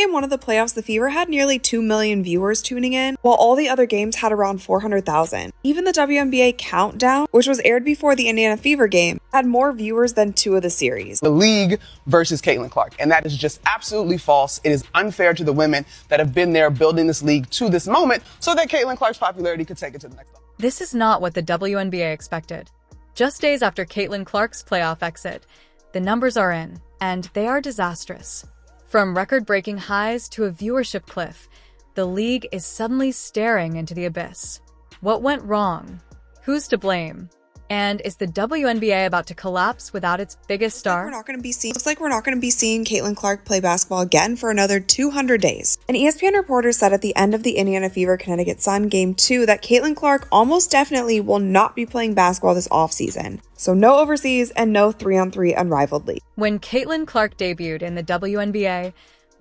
Game 1 of the playoffs, the Fever had nearly 2 million viewers tuning in, while all the other games had around 400,000. Even the WNBA Countdown, which was aired before the Indiana Fever game, had more viewers than 2 of the series. The league versus Caitlin Clark, and that is just absolutely false. It is unfair to the women that have been there building this league to this moment so that Caitlin Clark's popularity could take it to the next level. This is not what the WNBA expected. Just days after Caitlin Clark's playoff exit, the numbers are in, and they are disastrous. From record-breaking highs to a viewership cliff, the league is suddenly staring into the abyss. What went wrong? Who's to blame? And is the WNBA about to collapse without its biggest star? Looks like we're not going to be seeing Caitlin Clark play basketball again for another 200 days. An ESPN reporter said at the end of the Indiana Fever Connecticut Sun Game 2 that Caitlin Clark almost definitely will not be playing basketball this offseason. So no overseas and no 3-on-3 unrivaled league. When Caitlin Clark debuted in the WNBA,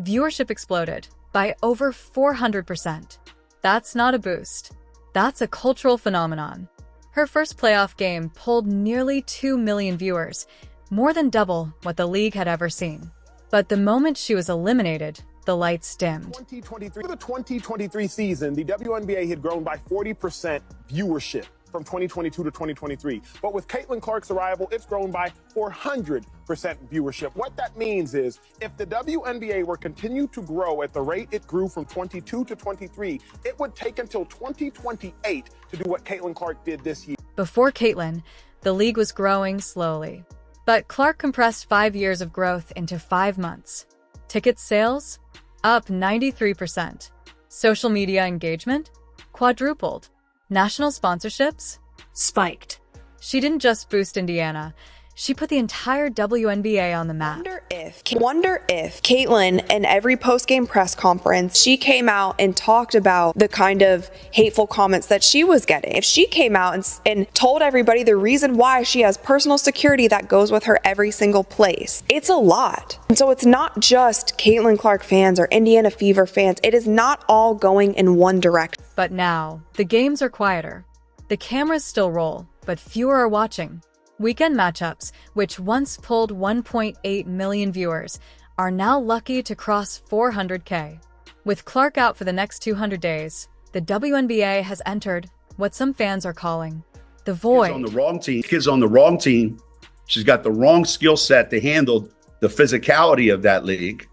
viewership exploded by over 400%. That's not a boost. That's a cultural phenomenon. Her first playoff game pulled nearly 2 million viewers, more than double what the league had ever seen. But the moment she was eliminated, the lights dimmed. For the 2023 season, the WNBA had grown by 40% viewership from 2022 to 2023. But with Caitlin Clark's arrival, it's grown by 400% viewership. What that means is if the WNBA were continue to grow at the rate it grew from 22 to 23, it would take until 2028 to do what Caitlin Clark did this year. Before Caitlin, the league was growing slowly. But Clark compressed 5 years of growth into 5 months. Ticket sales? Up 93%. Social media engagement? Quadrupled. National sponsorships? Spiked. She didn't just boost Indiana. She put the entire WNBA on the map. Wonder if Caitlin, in every post-game press conference, she came out and talked about the kind of hateful comments that she was getting. If she came out and told everybody the reason why she has personal security that goes with her every single place, it's a lot. And so it's not just Caitlin Clark fans or Indiana Fever fans. It is not all going in one direction. But now, the games are quieter. The cameras still roll, but fewer are watching. Weekend matchups, which once pulled 1.8 million viewers, are now lucky to cross 400K. With Clark out for the next 200 days, the WNBA has entered what some fans are calling the void. Kid's on the wrong team. She's got the wrong skill set to handle the physicality of that league.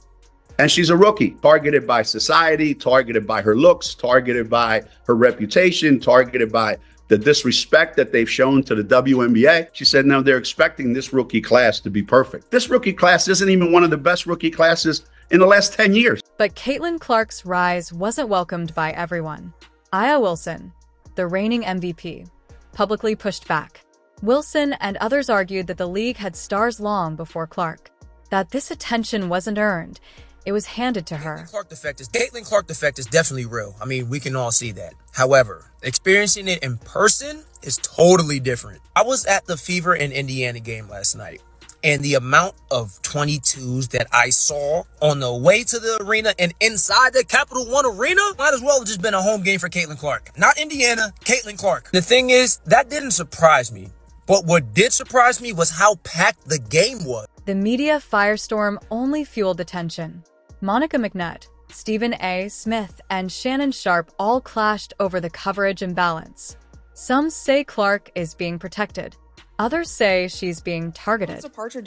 And she's a rookie, targeted by society, targeted by her looks, targeted by her reputation, targeted by the disrespect that they've shown to the WNBA. She said, now they're expecting this rookie class to be perfect. This rookie class isn't even one of the best rookie classes in the last 10 years. But Caitlin Clark's rise wasn't welcomed by everyone. Aya Wilson, the reigning MVP, publicly pushed back. Wilson and others argued that the league had stars long before Clark, that this attention wasn't earned. It was handed to her. Caitlin Clark effect is definitely real. I mean, we can all see that. However, experiencing it in person is totally different. I was at the Fever and Indiana game last night, and the amount of 22s that I saw on the way to the arena and inside the Capital One Arena might as well have just been a home game for Caitlin Clark. Not Indiana, Caitlin Clark. The thing is, that didn't surprise me. But what did surprise me was how packed the game was. The media firestorm only fueled the tension. Monica McNutt, Stephen A. Smith, and Shannon Sharp all clashed over the coverage imbalance. Some say Clark is being protected. Others say she's being targeted. Caitlin's departure,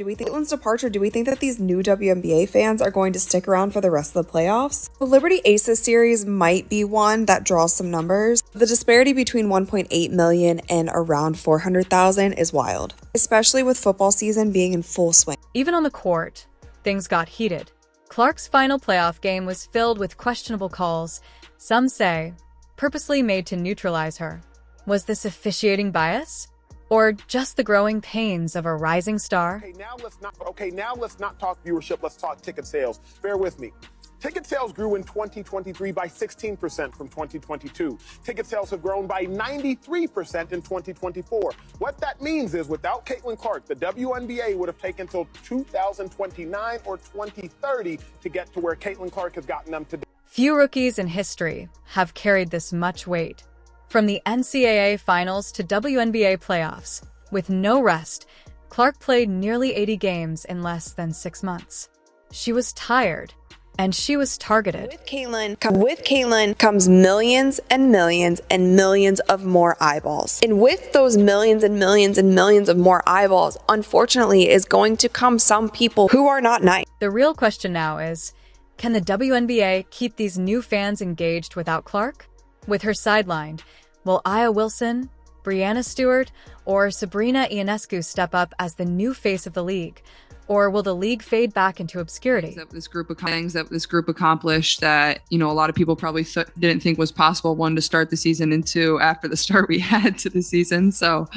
do we think that these new WNBA fans are going to stick around for the rest of the playoffs? The Liberty Aces series might be one that draws some numbers. The disparity between 1.8 million and around 400,000 is wild, especially with football season being in full swing. Even on the court, things got heated. Clark's final playoff game was filled with questionable calls, some say purposely made to neutralize her. Was this officiating bias? Or just the growing pains of a rising star? Okay, now let's not talk viewership, let's talk ticket sales. Bear with me. Ticket sales grew in 2023 by 16% from 2022. Ticket sales have grown by 93% in 2024. What that means is without Caitlin Clark, the WNBA would have taken till 2029 or 2030 to get to where Caitlin Clark has gotten them today. Few rookies in history have carried this much weight. From the NCAA finals to WNBA playoffs, with no rest, Clark played nearly 80 games in less than 6 months. She was tired, And she was targeted. With Caitlyn comes millions and millions and millions of more eyeballs. And with those millions and millions and millions of more eyeballs, unfortunately, is going to come some people who are not nice. The real question now is, can the WNBA keep these new fans engaged without Clark? With her sidelined, will Aya Wilson, Brianna Stewart, or Sabrina Ionescu step up as the new face of the league? Or will the league fade back into obscurity? This group accomplished that, a lot of people probably didn't think was possible, one, to start the season, and two, after the start we had to the season. So,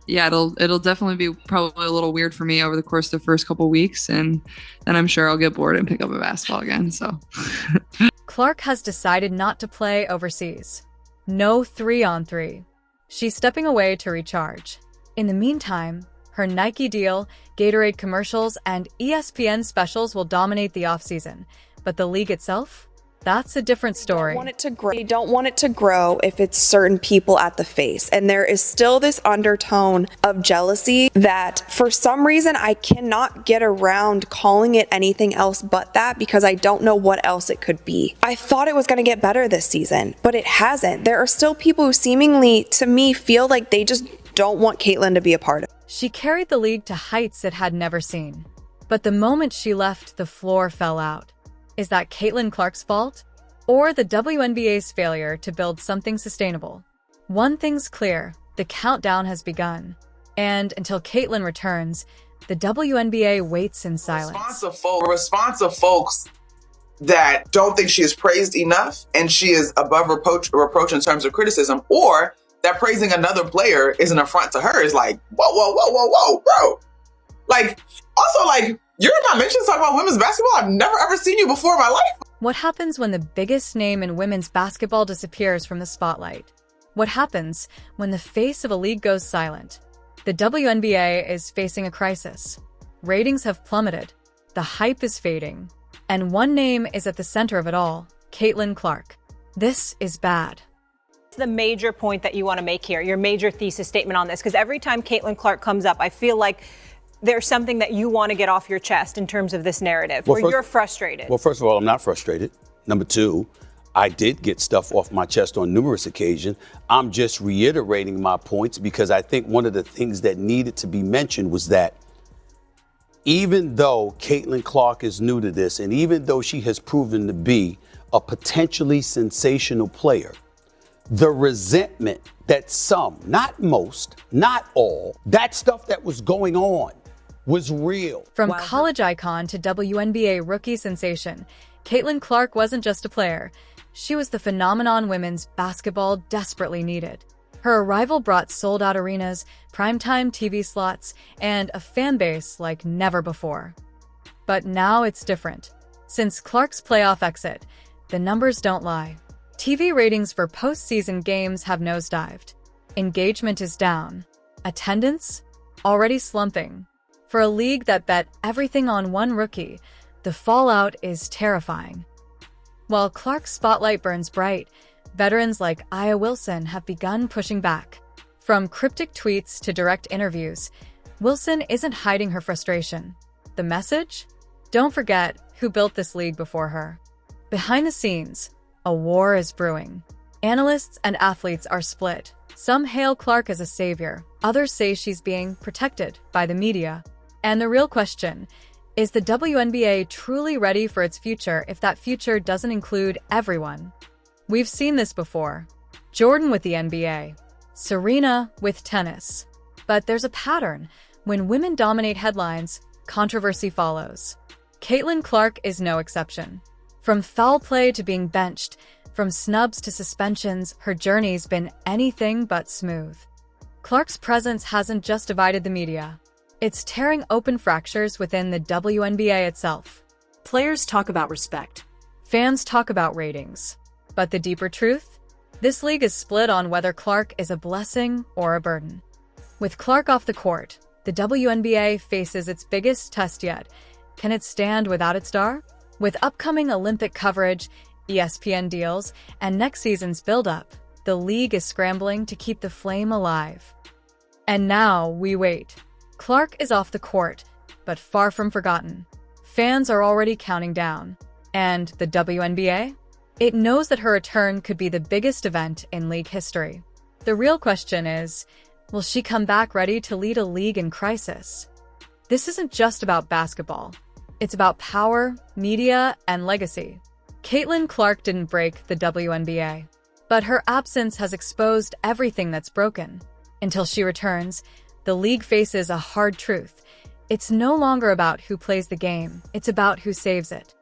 it'll definitely be probably a little weird for me over the course of the first couple weeks, and then I'm sure I'll get bored and pick up a basketball again. So, Clark has decided not to play overseas. No 3-on-3. She's stepping away to recharge. In the meantime, her Nike deal, Gatorade commercials, and ESPN specials will dominate the offseason. But the league itself? That's a different story. They don't want it to grow if it's certain people at the face. And there is still this undertone of jealousy that for some reason I cannot get around calling it anything else but that, because I don't know what else it could be. I thought it was going to get better this season, but it hasn't. There are still people who seemingly, to me, feel like they just don't want Caitlyn to be a part of it. She carried the league to heights it had never seen. But the moment she left, the floor fell out. Is that Caitlyn Clark's fault? Or the WNBA's failure to build something sustainable? One thing's clear, the countdown has begun. And until Caitlyn returns, the WNBA waits in silence. Response of folks that don't think she is praised enough and she is above reproach in terms of criticism, or that praising another player is an affront to her, is like, whoa, bro. You're not mentioned talking about women's basketball. I've never ever seen you before in my life. What happens when the biggest name in women's basketball disappears from the spotlight? What happens when the face of a league goes silent? The WNBA is facing a crisis. Ratings have plummeted. The hype is fading. And one name is at the center of it all, Caitlyn Clark. This is bad. What's the major point that you want to make here, your major thesis statement on this? Because every time Caitlyn Clark comes up, I feel like there's something that you want to get off your chest in terms of this narrative, where you're frustrated. Well, first of all, I'm not frustrated. Number two, I did get stuff off my chest on numerous occasions. I'm just reiterating my points because I think one of the things that needed to be mentioned was that even though Caitlyn Clark is new to this, and even though she has proven to be a potentially sensational player, the resentment that some, not most, not all, that stuff that was going on was real. From college icon to WNBA rookie sensation, Caitlyn Clark wasn't just a player. She was the phenomenon women's basketball desperately needed. Her arrival brought sold-out arenas, primetime TV slots, and a fan base like never before. But now it's different. Since Clark's playoff exit, the numbers don't lie. TV ratings for postseason games have nosedived. Engagement is down. Attendance? Already slumping. For a league that bet everything on one rookie, the fallout is terrifying. While Clark's spotlight burns bright, veterans like Aya Wilson have begun pushing back. From cryptic tweets to direct interviews, Wilson isn't hiding her frustration. The message? Don't forget who built this league before her. Behind the scenes, a war is brewing. Analysts and athletes are split. Some hail Clark as a savior. Others say she's being protected by the media. And the real question, is the WNBA truly ready for its future if that future doesn't include everyone? We've seen this before. Jordan with the NBA. Serena with tennis. But there's a pattern. When women dominate headlines, controversy follows. Caitlyn Clark is no exception. From foul play to being benched, from snubs to suspensions, her journey's been anything but smooth. Clark's presence hasn't just divided the media. It's tearing open fractures within the WNBA itself. Players talk about respect. Fans talk about ratings. But the deeper truth? This league is split on whether Clark is a blessing or a burden. With Clark off the court, the WNBA faces its biggest test yet. Can it stand without its star? With upcoming Olympic coverage, ESPN deals, and next season's build-up, the league is scrambling to keep the flame alive. And now we wait. Clark is off the court, but far from forgotten. Fans are already counting down. And the WNBA? It knows that her return could be the biggest event in league history. The real question is, will she come back ready to lead a league in crisis? This isn't just about basketball. It's about power, media, and legacy. Caitlin Clark didn't break the WNBA, but her absence has exposed everything that's broken. Until she returns, the league faces a hard truth. It's no longer about who plays the game, it's about who saves it.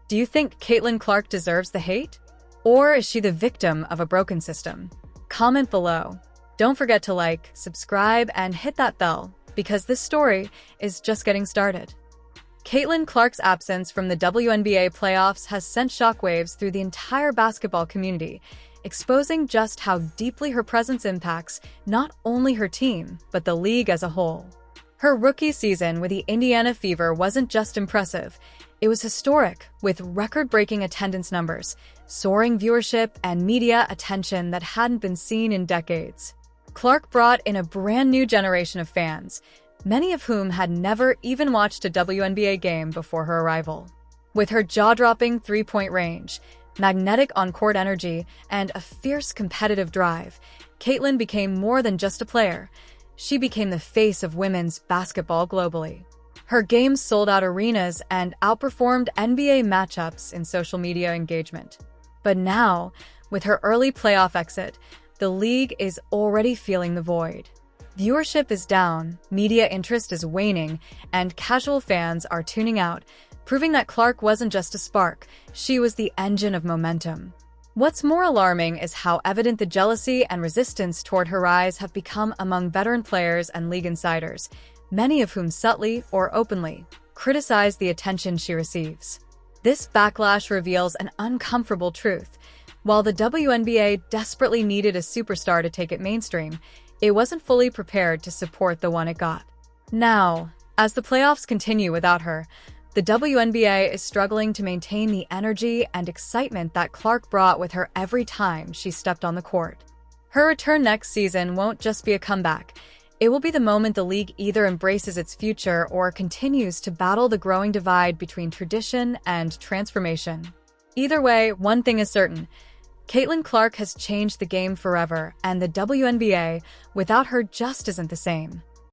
Do you think Caitlin Clark deserves the hate? Or is she the victim of a broken system? Comment below. Don't forget to like, subscribe, and hit that bell, because this story is just getting started. Caitlin Clark's absence from the WNBA playoffs has sent shockwaves through the entire basketball community, exposing just how deeply her presence impacts not only her team, but the league as a whole. Her rookie season with the Indiana Fever wasn't just impressive, it was historic, with record-breaking attendance numbers, soaring viewership, and media attention that hadn't been seen in decades. Clark brought in a brand new generation of fans, many of whom had never even watched a WNBA game before her arrival. With her jaw-dropping three-point range, magnetic on-court energy, and a fierce competitive drive, Caitlin became more than just a player. She became the face of women's basketball globally. Her game sold out arenas and outperformed NBA matchups in social media engagement. But now, with her early playoff exit, the league is already feeling the void. Viewership is down, media interest is waning, and casual fans are tuning out, proving that Clark wasn't just a spark, she was the engine of momentum. What's more alarming is how evident the jealousy and resistance toward her rise have become among veteran players and league insiders, many of whom subtly or openly criticize the attention she receives. This backlash reveals an uncomfortable truth. While the WNBA desperately needed a superstar to take it mainstream, it wasn't fully prepared to support the one it got. Now, as the playoffs continue without her, the WNBA is struggling to maintain the energy and excitement that Clark brought with her every time she stepped on the court. Her return next season won't just be a comeback. It will be the moment the league either embraces its future or continues to battle the growing divide between tradition and transformation. Either way, one thing is certain. Caitlin Clark has changed the game forever, and the WNBA, without her, just isn't the same.